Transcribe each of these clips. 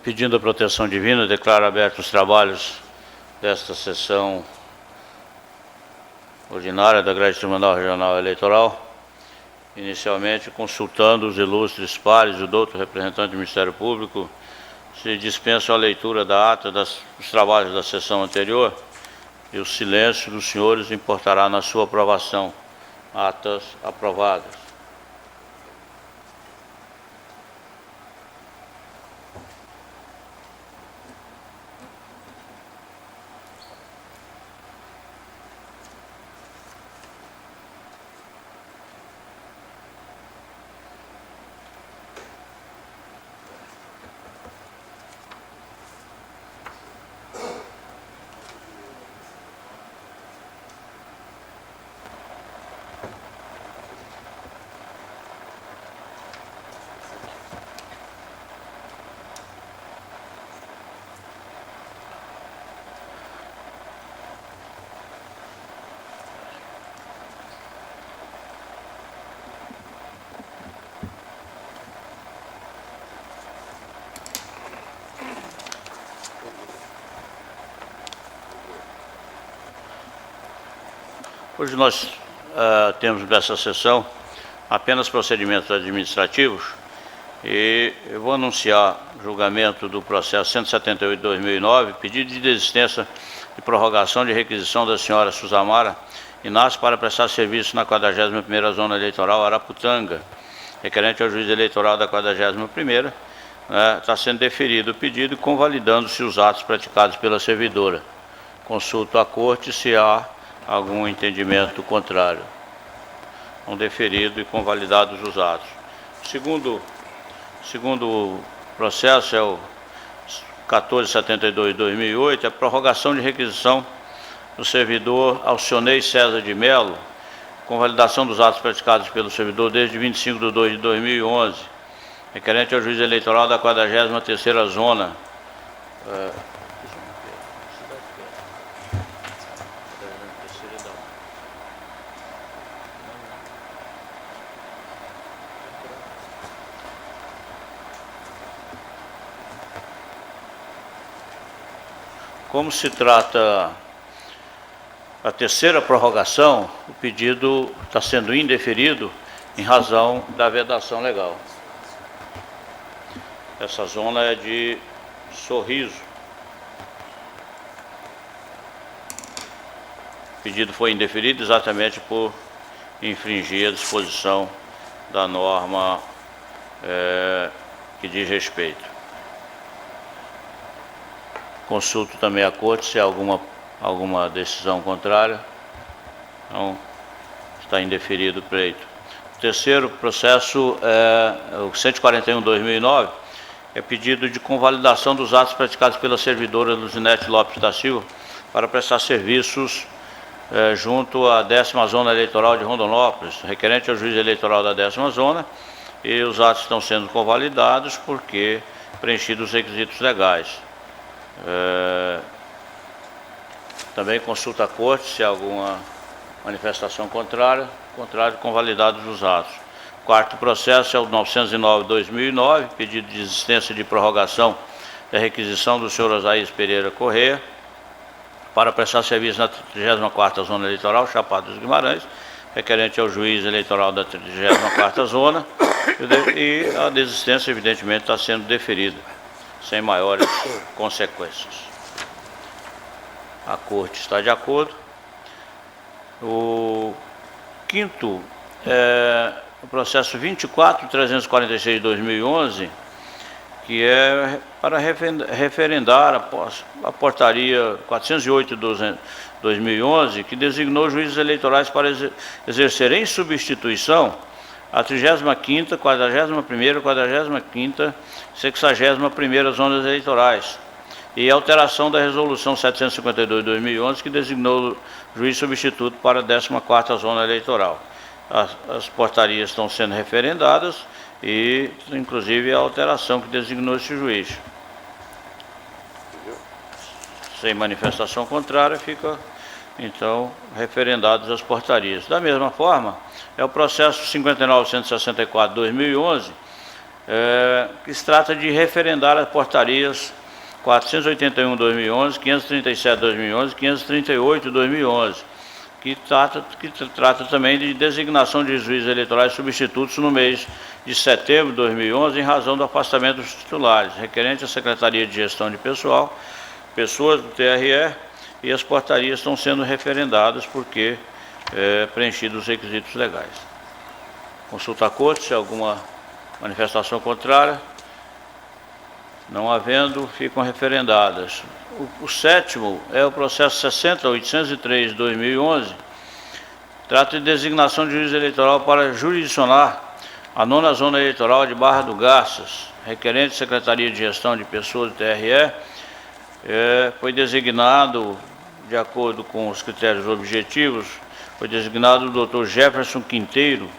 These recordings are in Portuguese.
Pedindo a proteção divina, declaro abertos os trabalhos desta sessão ordinária da Grade Tribunal Regional Eleitoral, inicialmente consultando os ilustres pares e o doutor representante do Ministério Público, se dispensam a leitura da ata dos trabalhos da sessão anterior e o silêncio dos senhores importará na sua aprovação. Atas aprovadas. Hoje nós temos nessa sessão apenas procedimentos administrativos e eu vou anunciar o julgamento do processo 178/2009, pedido de desistência de prorrogação de requisição da senhora Suzamara Inácio para prestar serviço na 41ª Zona Eleitoral Araputanga, requerente ao juiz eleitoral da 41ª, está sendo deferido o pedido, convalidando-se os atos praticados pela servidora. Consulto a Corte se há algum entendimento contrário. São deferidos e convalidados os atos. Segundo o processo é o 1472/2008, a prorrogação de requisição do servidor Alcionei César de Melo, convalidação dos atos praticados pelo servidor desde 25/2/2011, requerente ao juiz eleitoral da 43ª Zona. Como se trata a terceira prorrogação, o pedido está sendo indeferido em razão da vedação legal. Essa zona é de Sorriso. O pedido foi indeferido exatamente por infringir a disposição da norma que diz respeito. Consulto também a Corte se há alguma decisão contrária. Então, está indeferido o pleito. O terceiro processo é o 141/2009, é pedido de convalidação dos atos praticados pela servidora Luzinete Lopes da Silva para prestar serviços junto à 10ª Zona Eleitoral de Rondonópolis, requerente ao juiz eleitoral da 10ª Zona, e os atos estão sendo convalidados porque preenchidos os requisitos legais. Também consulta a Corte se há alguma manifestação contrária, convalidados os atos. O quarto processo é o 909/2009, pedido de desistência de prorrogação da requisição do senhor Osaías Pereira Corrêa para prestar serviço na 34ª Zona Eleitoral, Chapada dos Guimarães, requerente ao juiz eleitoral da 34ª Zona, e a desistência, evidentemente, está sendo deferida, sem maiores consequências. A Corte está de acordo. O quinto é o processo 24.346/2011, que é para referendar a portaria 408/2011, que designou juízes eleitorais para exercer em substituição a 35ª, 41ª, 45ª, 61ª zonas eleitorais, e a alteração da resolução 752/2011, que designou o juiz substituto para a 14ª Zona Eleitoral. As portarias estão sendo referendadas e, inclusive, a alteração que designou esse juiz. Sem manifestação contrária, fica, então, referendadas as portarias. Da mesma forma, é o processo 59.164/2011, que se trata de referendar as portarias 481/2011, 537/2011, 538/2011, que trata também de designação de juízes eleitorais substitutos no mês de setembro de 2011, em razão do afastamento dos titulares, requerente à Secretaria de Gestão de Pessoas do TRE, e as portarias estão sendo referendadas porque preenchidos os requisitos legais. Consulta a corte, se alguma manifestação contrária. Não havendo, ficam referendadas. O sétimo é o processo 60.803/2011, trata de designação de juiz eleitoral para jurisdicionar a 9ª Zona Eleitoral de Barra do Garças, requerente Secretaria de Gestão de Pessoas do TRE, foi designado, de acordo com os critérios objetivos, foi designado o doutor Jefferson Quinteiro,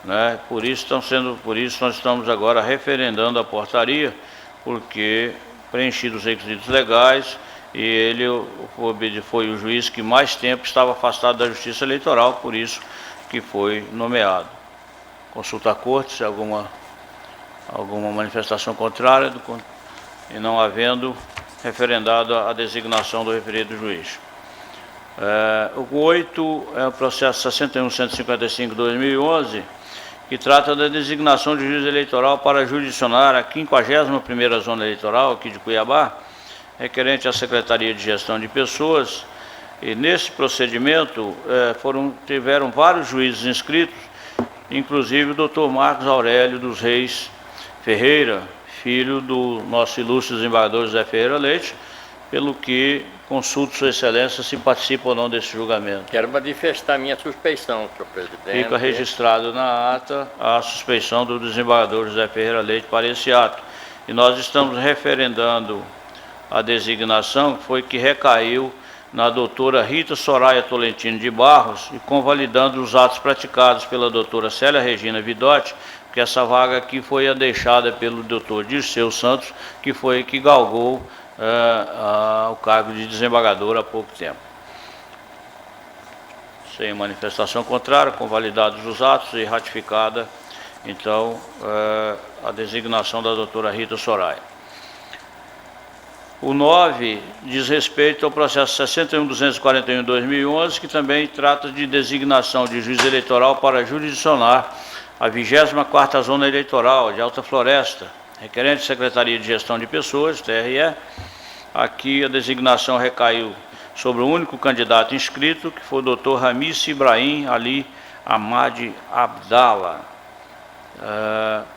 né? Por isso nós estamos agora referendando a portaria, porque preenchidos os requisitos legais, e ele foi o juiz que mais tempo estava afastado da Justiça Eleitoral, por isso que foi nomeado. Consulta a corte, se alguma manifestação contrária, e não havendo, referendado a designação do referido juiz. O 8 é o processo 61.155/2011, que trata da designação de juiz eleitoral para jurisdicionar a 51ª Zona Eleitoral aqui de Cuiabá, requerente à Secretaria de Gestão de Pessoas, e nesse procedimento tiveram vários juízes inscritos, inclusive o doutor Marcos Aurélio dos Reis Ferreira, filho do nosso ilustre desembargador José Ferreira Leite, pelo que consulto Sua Excelência se participa ou não desse julgamento. Quero manifestar minha suspeição, senhor presidente. Fica registrado na ata a suspeição do desembargador José Ferreira Leite para esse ato. E nós estamos referendando a designação que recaiu na doutora Rita Soraya Tolentino de Barros, e convalidando os atos praticados pela doutora Célia Regina Vidotti, que essa vaga aqui foi a deixada pelo doutor Dirceu Santos, que galgou o cargo de desembargador há pouco tempo. Sem manifestação contrária, convalidados os atos e ratificada, então, a designação da doutora Rita Soraya. O 9 diz respeito ao processo 61.241/2011, que também trata de designação de juiz eleitoral para jurisdicionar a 24ª Zona Eleitoral de Alta Floresta, requerente Secretaria de Gestão de Pessoas, TRE. Aqui a designação recaiu sobre o único candidato inscrito, que foi o Dr. Ramis Ibrahim Ali Ahmad Abdallah.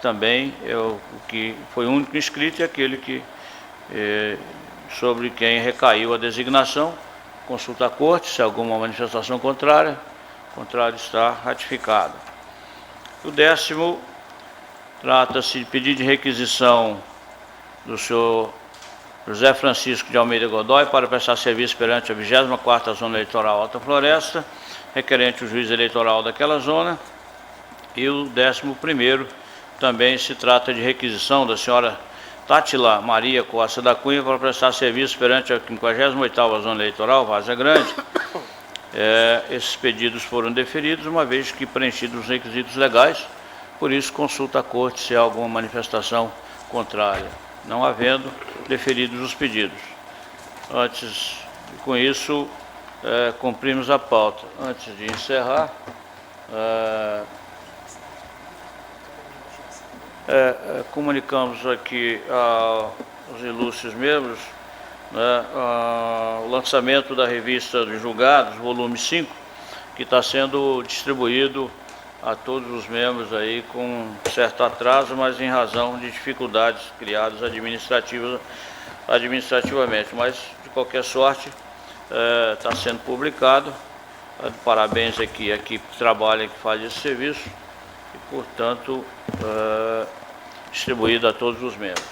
Também o que foi o único inscrito e aquele sobre quem recaiu a designação. Consulta a corte, se alguma manifestação contrária. Contrário está ratificado. O 10º trata-se de pedido de requisição do senhor José Francisco de Almeida Godoy para prestar serviço perante a 24ª Zona Eleitoral Alta Floresta, requerente o juiz eleitoral daquela zona. E o 11º também se trata de requisição da senhora Tátila Maria Costa da Cunha para prestar serviço perante a 58ª Zona Eleitoral, Várzea Grande. Esses pedidos foram deferidos, uma vez que preenchidos os requisitos legais, por isso consulta a corte se há alguma manifestação contrária. Não havendo, deferidos os pedidos. Com isso, cumprimos a pauta. Antes de encerrar, comunicamos aqui aos ilustres membros, né, o lançamento da revista dos julgados, volume 5, que está sendo distribuído a todos os membros aí com certo atraso, mas em razão de dificuldades criadas administrativamente. Mas, de qualquer sorte, está sendo publicado. Parabéns aqui à equipe que trabalha, que faz esse serviço, e, portanto, distribuído a todos os membros.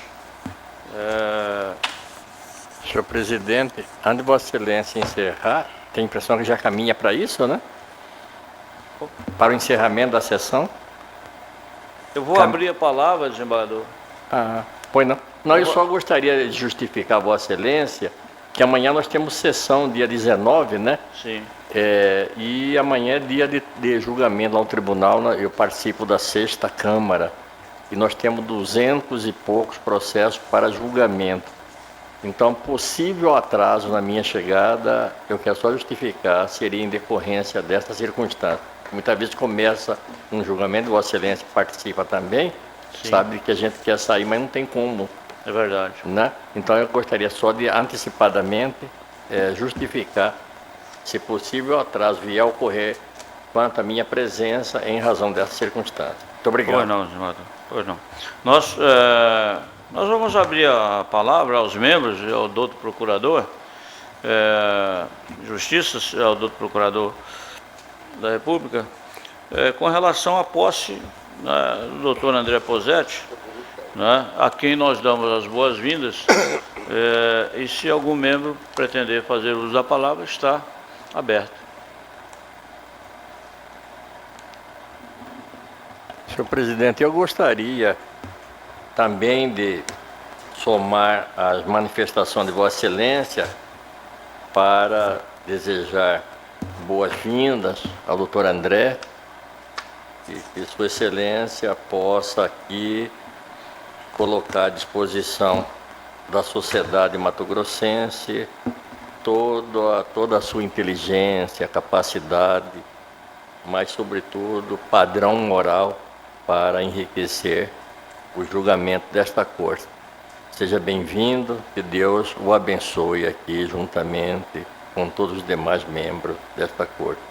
Senhor presidente, antes de Vossa Excelência encerrar, tem a impressão que já caminha para isso, né? Para o encerramento da sessão. Eu vou abrir a palavra, desembargador. Pois não. Não, eu só gostaria de justificar a Vossa Excelência que amanhã nós temos sessão, dia 19, né? Sim. E amanhã é dia de julgamento lá no tribunal, né? Eu participo da 6ª Câmara e nós temos 200 e poucos processos para julgamento. Então, possível atraso na minha chegada, eu quero só justificar, seria em decorrência dessa circunstância. Muitas vezes começa um julgamento, Vossa Excelência participa também, Sim. sabe que a gente quer sair, mas não tem como. É verdade. Né? Então, eu gostaria só de antecipadamente justificar, se possível, o atraso vier a ocorrer quanto à minha presença em razão dessa circunstância. Muito obrigado. Pois não, senador. Pois não. Nós vamos abrir a palavra aos membros, ao doutor procurador, Justiça, ao doutor procurador da República, com relação à posse, né, do doutor André Posetti, né, a quem nós damos as boas-vindas, e se algum membro pretender fazer uso da palavra, está aberto. Senhor presidente, eu gostaria também de somar as manifestações de Vossa Excelência para desejar boas-vindas ao doutor André e que Sua Excelência possa aqui colocar à disposição da sociedade mato-grossense toda a sua inteligência, capacidade, mas, sobretudo, padrão moral para enriquecer o julgamento desta Corte. Seja bem-vindo, que Deus o abençoe aqui, juntamente com todos os demais membros desta Corte.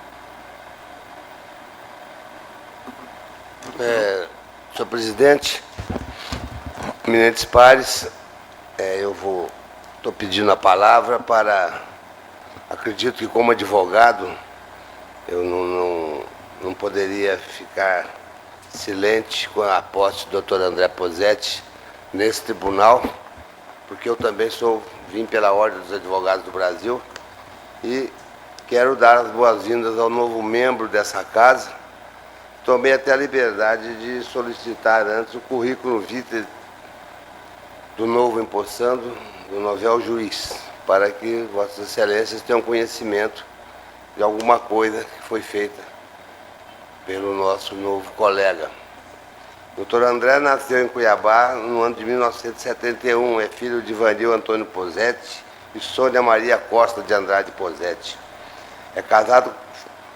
Senhor presidente, eminentes pares, estou pedindo a palavra para, acredito que como advogado, eu não poderia ficar silente com a posse do doutor André Posetti nesse tribunal, porque eu também vim pela Ordem dos Advogados do Brasil e quero dar as boas-vindas ao novo membro dessa casa. Tomei até a liberdade de solicitar antes o currículo vitae do novo empossando, do novel juiz, para que Vossas Excelências tenham conhecimento de alguma coisa que foi feita pelo nosso novo colega. O doutor André nasceu em Cuiabá no ano de 1971, é filho de Ivanil Antônio Posetti e Sônia Maria Costa de Andrade Posetti. É casado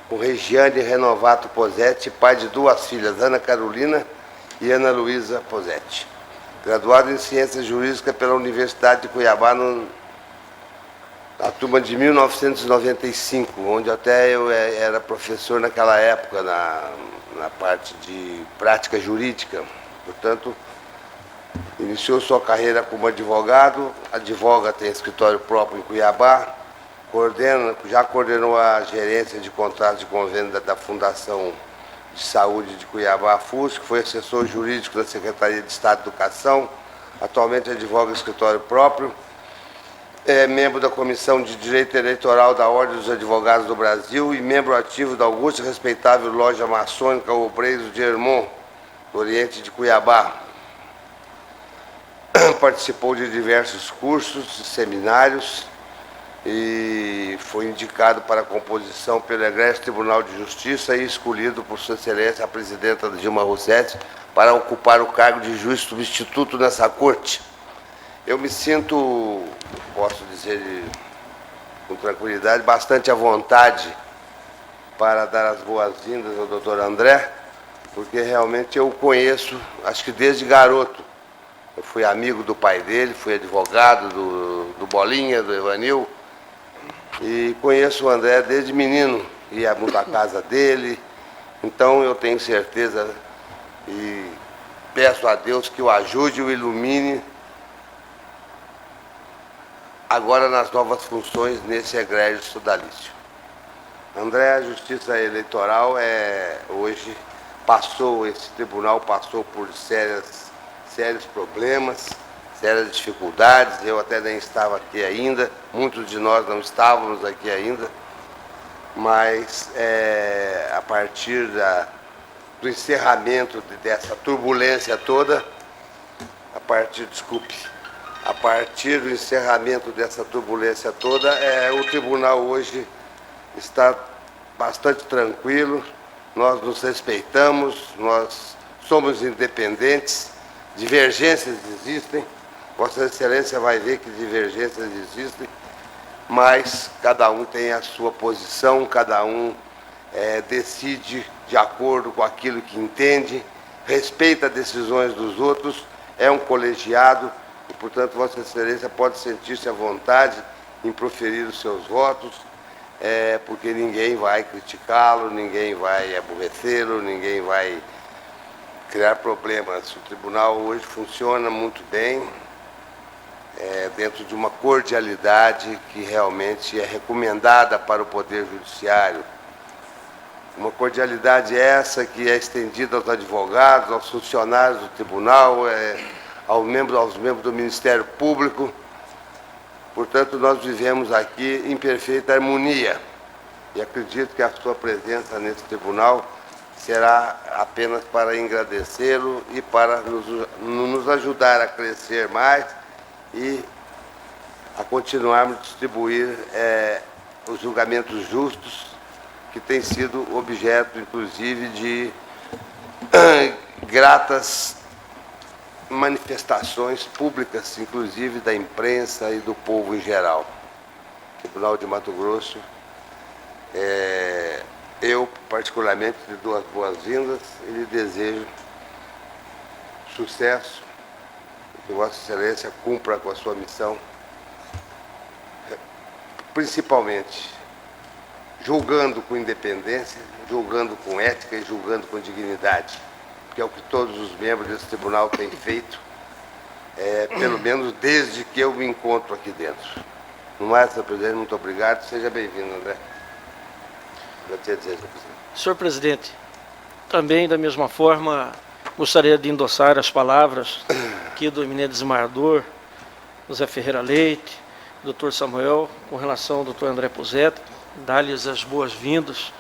com Regiane Renovato Posetti, pai de duas filhas, Ana Carolina e Ana Luísa Posetti. Graduado em Ciências Jurídicas pela Universidade de Cuiabá na turma de 1995, onde até eu era professor naquela época, na parte de prática jurídica. Portanto, iniciou sua carreira como advogado, advoga, tem escritório próprio em Cuiabá, já coordenou a gerência de contratos de convênio da Fundação de Saúde de Cuiabá, FUSC, foi assessor jurídico da Secretaria de Estado de Educação, atualmente advoga em escritório próprio, é membro da Comissão de Direito Eleitoral da Ordem dos Advogados do Brasil e membro ativo da augusta e respeitável Loja Maçônica Obreiros de Hermon, do Oriente de Cuiabá. Participou de diversos cursos e seminários e foi indicado para a composição pelo Egresso Tribunal de Justiça e escolhido por Sua Excelência a presidenta Dilma Rousseff para ocupar o cargo de juiz substituto nessa corte. Eu me sinto, posso dizer com tranquilidade, bastante à vontade para dar as boas-vindas ao doutor André, porque realmente eu o conheço, acho que desde garoto. Eu fui amigo do pai dele, fui advogado do Bolinha, do Evanil, e conheço o André desde menino, ia muito à casa dele, então eu tenho certeza e peço a Deus que o ajude e o ilumine agora nas novas funções nesse egrégio sodalício. André, a Justiça Eleitoral hoje esse tribunal passou por sérios problemas, sérias dificuldades, eu até nem estava aqui ainda, muitos de nós não estávamos aqui ainda, mas a partir do encerramento dessa turbulência toda, a partir do encerramento dessa turbulência toda, o tribunal hoje está bastante tranquilo, nós nos respeitamos, nós somos independentes, divergências existem, Vossa Excelência vai ver que divergências existem, mas cada um tem a sua posição, cada um decide de acordo com aquilo que entende, respeita as decisões dos outros, é um colegiado e, portanto, Vossa Excelência pode sentir-se à vontade em proferir os seus votos, porque ninguém vai criticá-lo, ninguém vai aborrecê-lo, ninguém vai criar problemas. O tribunal hoje funciona muito bem, dentro de uma cordialidade que realmente é recomendada para o Poder Judiciário. Uma cordialidade essa que é estendida aos advogados, aos funcionários do tribunal, aos membros do Ministério Público. Portanto, nós vivemos aqui em perfeita harmonia. E acredito que a sua presença nesse tribunal será apenas para agradecê-lo e para nos ajudar a crescer mais e a continuarmos a distribuir os julgamentos justos, que tem sido objeto, inclusive, de gratas manifestações públicas, inclusive da imprensa e do povo em geral. Tribunal de Mato Grosso, eu, particularmente, lhe dou as boas-vindas e lhe desejo sucesso, que Vossa Excelência cumpra com a sua missão, principalmente julgando com independência, julgando com ética e julgando com dignidade, que é o que todos os membros desse tribunal têm feito, pelo menos desde que eu me encontro aqui dentro. No mais, senhor presidente, muito obrigado. Seja bem-vindo, André. Senhor presidente, também da mesma forma gostaria de endossar as palavras aqui do eminente desembargador José Ferreira Leite, doutor Samuel, com relação ao doutor André Puzetti, dar-lhes as boas-vindas,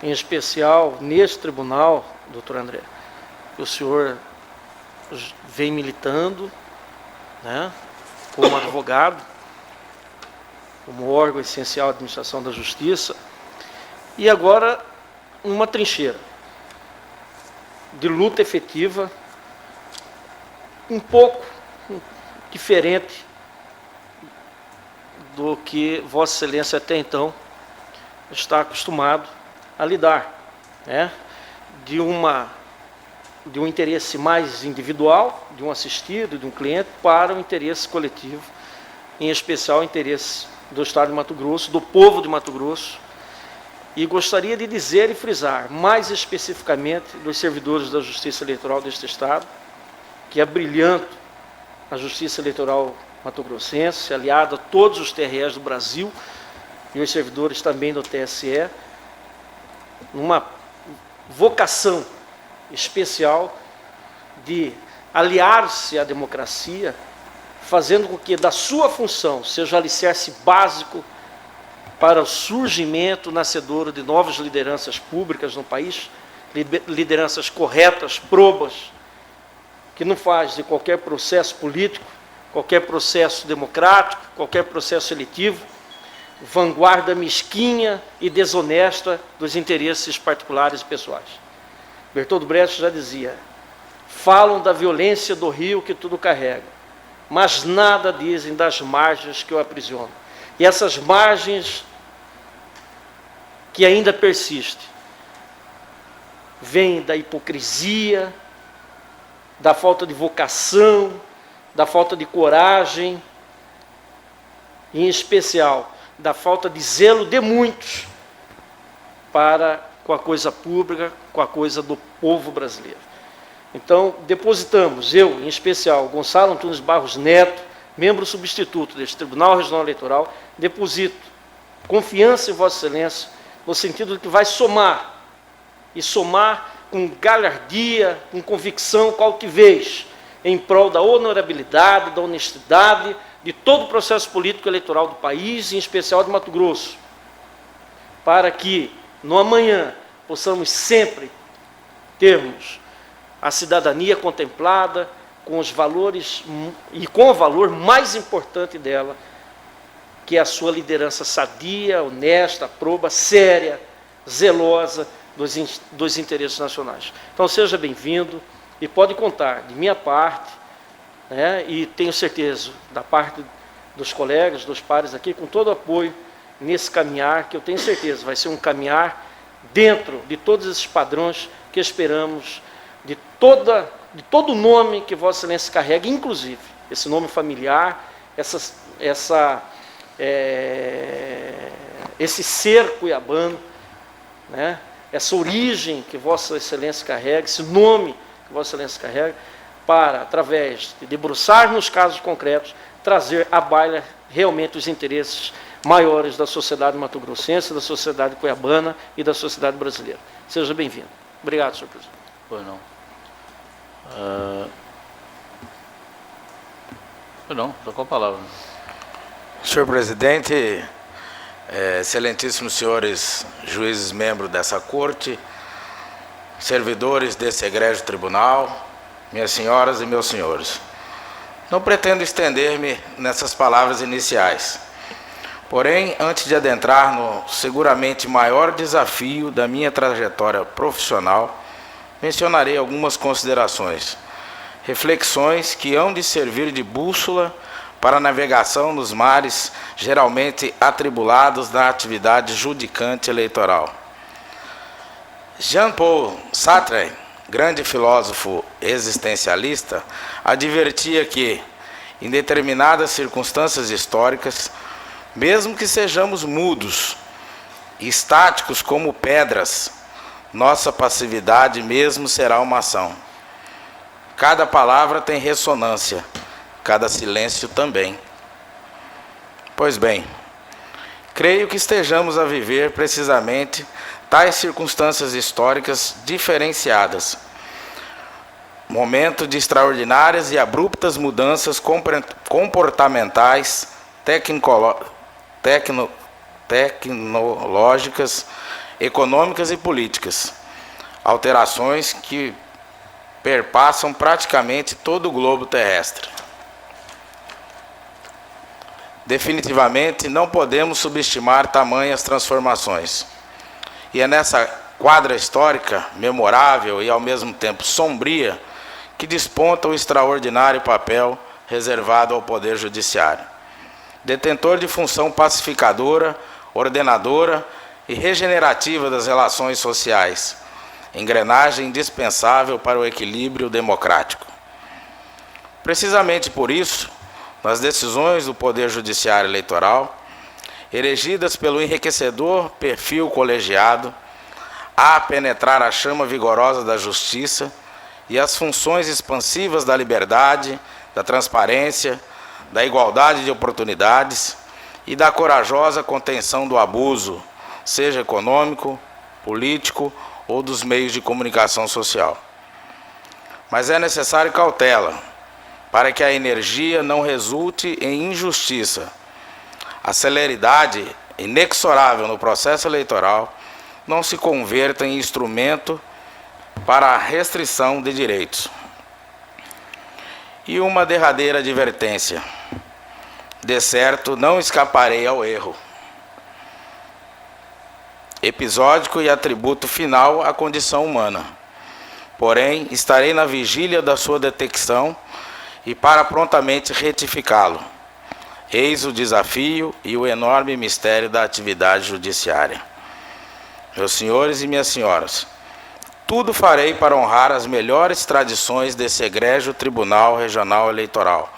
em especial neste tribunal, doutor André, que o senhor vem militando, né, como advogado, como órgão essencial da administração da justiça, e agora uma trincheira de luta efetiva, um pouco diferente do que Vossa Excelência até então está acostumado a lidar, né? de um interesse mais individual, de um assistido, de um cliente, para um interesse coletivo, em especial o interesse do Estado de Mato Grosso, do povo de Mato Grosso, e gostaria de dizer e frisar, mais especificamente, dos servidores da Justiça Eleitoral deste Estado, que abrilhantam a Justiça Eleitoral mato-grossense, aliado a todos os TREs do Brasil e os servidores também do TSE, numa vocação especial de aliar-se à democracia, fazendo com que da sua função seja o alicerce básico para o surgimento nascedouro de novas lideranças públicas no país, lideranças corretas, probas, que não faz de qualquer processo político, qualquer processo democrático, qualquer processo eletivo, vanguarda mesquinha e desonesta dos interesses particulares e pessoais. Bertoldo Brecht já dizia, falam da violência do rio que tudo carrega, mas nada dizem das margens que o aprisionam. E essas margens que ainda persistem, vêm da hipocrisia, da falta de vocação, da falta de coragem, e em especial da falta de zelo de muitos para com a coisa pública, com a coisa do povo brasileiro. Então, depositamos, eu em especial, Gonçalo Antunes Barros Neto, membro substituto deste Tribunal Regional Eleitoral, deposito confiança em Vossa Excelência, no sentido de que vai somar, e somar com galhardia, com convicção, com altivez, em prol da honorabilidade, da honestidade, de todo o processo político eleitoral do país, em especial de Mato Grosso, para que, no amanhã, possamos sempre termos a cidadania contemplada com os valores e com o valor mais importante dela, que é a sua liderança sadia, honesta, proba, séria, zelosa, dos interesses nacionais. Então, seja bem-vindo e pode contar de minha parte, né, e tenho certeza da parte dos colegas, dos pares aqui, com todo o apoio nesse caminhar, que eu tenho certeza vai ser um caminhar dentro de todos esses padrões que esperamos, de todo o nome que Vossa Excelência carrega, inclusive esse nome familiar, esse ser cuiabano, né? Essa origem que Vossa Excelência carrega, esse nome que Vossa Excelência carrega, para, através de debruçar nos casos concretos, trazer à baila realmente os interesses maiores da sociedade mato-grossense, da sociedade cuiabana e da sociedade brasileira. Seja bem-vindo. Obrigado, senhor presidente. Pois não. Pois não, estou com a palavra. Senhor presidente, excelentíssimos senhores juízes membros dessa corte, servidores desse egrégio tribunal, minhas senhoras e meus senhores. Não pretendo estender-me nessas palavras iniciais. Porém, antes de adentrar no seguramente maior desafio da minha trajetória profissional, mencionarei algumas considerações, reflexões que hão de servir de bússola para a navegação nos mares geralmente atribulados na atividade judicante eleitoral. Jean-Paul Sartre, grande filósofo existencialista, advertia que, em determinadas circunstâncias históricas, mesmo que sejamos mudos, estáticos como pedras, nossa passividade mesmo será uma ação. Cada palavra tem ressonância, cada silêncio também. Pois bem, creio que estejamos a viver precisamente tais circunstâncias históricas diferenciadas. Momento de extraordinárias e abruptas mudanças comportamentais, tecnológicas, econômicas e políticas. Alterações que perpassam praticamente todo o globo terrestre. Definitivamente não podemos subestimar tamanhas transformações. E é nessa quadra histórica, memorável e ao mesmo tempo sombria, que desponta o extraordinário papel reservado ao Poder Judiciário. Detentor de função pacificadora, ordenadora e regenerativa das relações sociais, engrenagem indispensável para o equilíbrio democrático. Precisamente por isso, nas decisões do Poder Judiciário Eleitoral, erigidas pelo enriquecedor perfil colegiado, a penetrar a chama vigorosa da justiça e as funções expansivas da liberdade, da transparência, da igualdade de oportunidades e da corajosa contenção do abuso, seja econômico, político ou dos meios de comunicação social. Mas é necessário cautela, para que a energia não resulte em injustiça. A celeridade inexorável no processo eleitoral não se converta em instrumento para a restrição de direitos. E uma derradeira advertência. De certo, não escaparei ao erro. Episódico e atributo final à condição humana. Porém, estarei na vigília da sua detecção e para prontamente retificá-lo. Eis o desafio e o enorme mistério da atividade judiciária. Meus senhores e minhas senhoras, tudo farei para honrar as melhores tradições desse egrégio Tribunal Regional Eleitoral,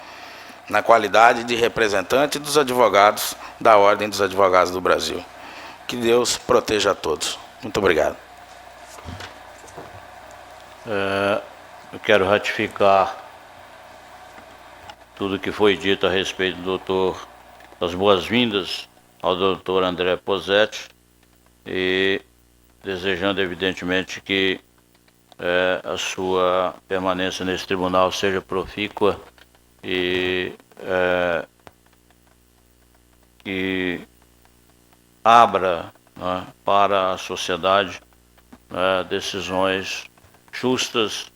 na qualidade de representante dos advogados da Ordem dos Advogados do Brasil. Que Deus proteja a todos. Muito obrigado. Eu quero ratificar tudo que foi dito a respeito do doutor, das boas-vindas ao doutor André Posetti e desejando evidentemente que a sua permanência nesse tribunal seja profícua e que abra, né, para a sociedade decisões justas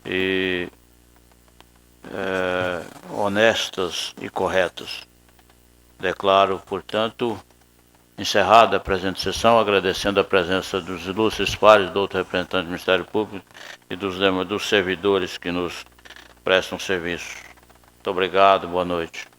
e honestas e corretas. Declaro, portanto, encerrada a presente sessão, agradecendo a presença dos ilustres pares, do outro representante do Ministério Público e dos servidores que nos prestam serviço. Muito obrigado, boa noite.